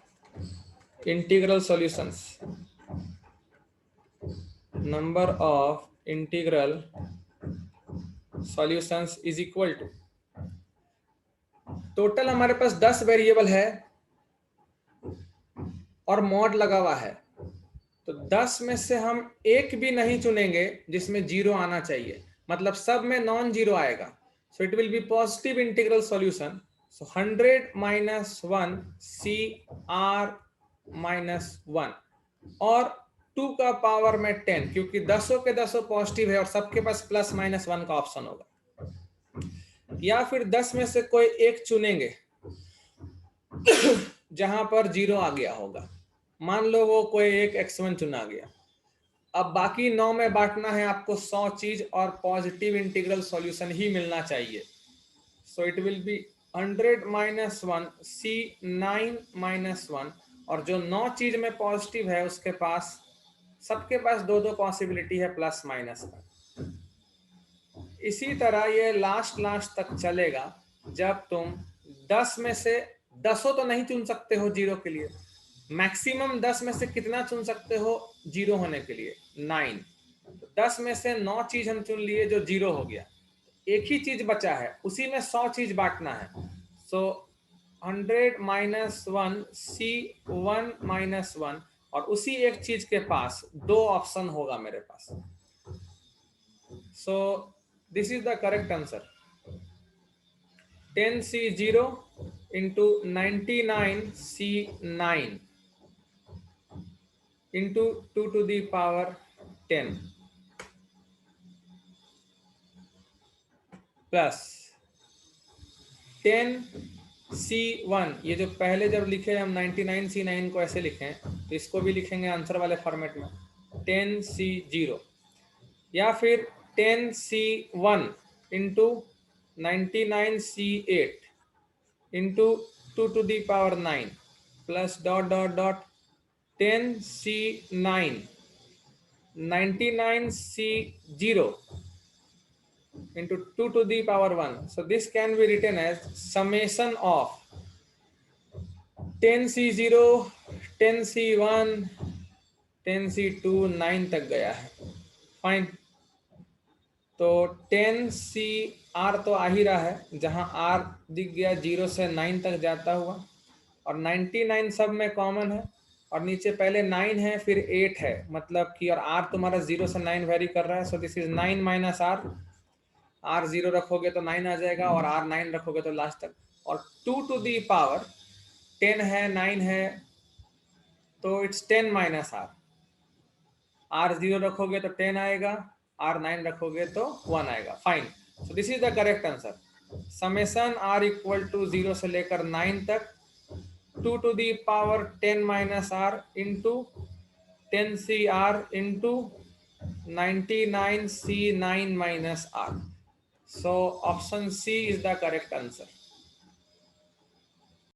S1: integral solutions, number of integral solutions is equal to, total हमारे पास 10 वेरिएबल है और मॉड लगा हुआ है, तो 10 में से हम एक भी नहीं चुनेंगे जिसमें जीरो आना चाहिए, मतलब सब में नॉन जीरो आएगा, so it will be positive integral solution. So 100 minus 1 CR minus 1, और 2 का पावर में 10, क्योंकि 10 के 10 पॉजिटिव है और सबके पास प्लस माइनस 1 का ऑप्शन होगा। या फिर 10 में से कोई एक चुनेंगे जहां पर 0 आ गया होगा। मान लो वो कोई एक x1 चुना गया। अब बाकी 9 में बांटना है आपको 100 चीज और पॉजिटिव इंटीग्रल सॉल्यूशन ही मिलना चाहिए। So it will be 100 minus 1 C9 minus 1, और जो 9 चीज में पॉजिटिव है उसके पास, सबके पास दो दो पॉसिबिलिटी है प्लस माइनस का। इसी तरह ये लास्ट तक चलेगा जब तुम 10 में से 10 तो नहीं चुन सकते हो 0 के लिए। मैक्सिमम 10 में से कितना चुन सकते हो 0 होने के लिए? 9। तो 10 में से 9 चीज हम चुन लिए जो 0 हो गया। एक ही चीज बचा है, उसी में 100 चीज बांटना है। सो 100 माइनस 1 C1 माइनस 1, और उसी एक चीज के पास दो ऑप्शन होगा मेरे पास। So this is the correct answer. 10C0 into 99C9 into 2 to the power 10 plus 10C1। ये जो पहले जब लिखे हम 99C9 को ऐसे लिखें, तो इसको भी लिखेंगे आंसर वाले फॉर्मेट में 10C0, या फिर 10C1 into 99C8 into 2 to the power 9 plus dot dot dot 10C9 99C0 into 2 to the power 1. So this can be written as summation of 10C0, 10C1, 10C2, 9 तक गया है। Fine. तो 10CR तो आ ही रहा है, जहां R दिख गया 0 से 9 तक जाता हुआ, और 99 सब में कॉमन है, और नीचे पहले 9 है फिर 8 है, मतलब कि, और R तुम्हारा 0 से 9 वेरी कर रहा है। So this is 9 minus R। R 0 रखोगे तो 9 आ जाएगा, और R 9 रखोगे तो लास्ट तक, और 2 to the power 10 है, 9 है, तो इट्स 10 माइनस R। R 0 रखोगे तो 10 आएगा, R 9 रखोगे तो 1 आएगा। Fine. So this is the correct answer. Summation R equal to 0 से लेकर 9 तक 2 to the power 10 minus R into 10CR into 99C9 minus R. So option C is the correct answer.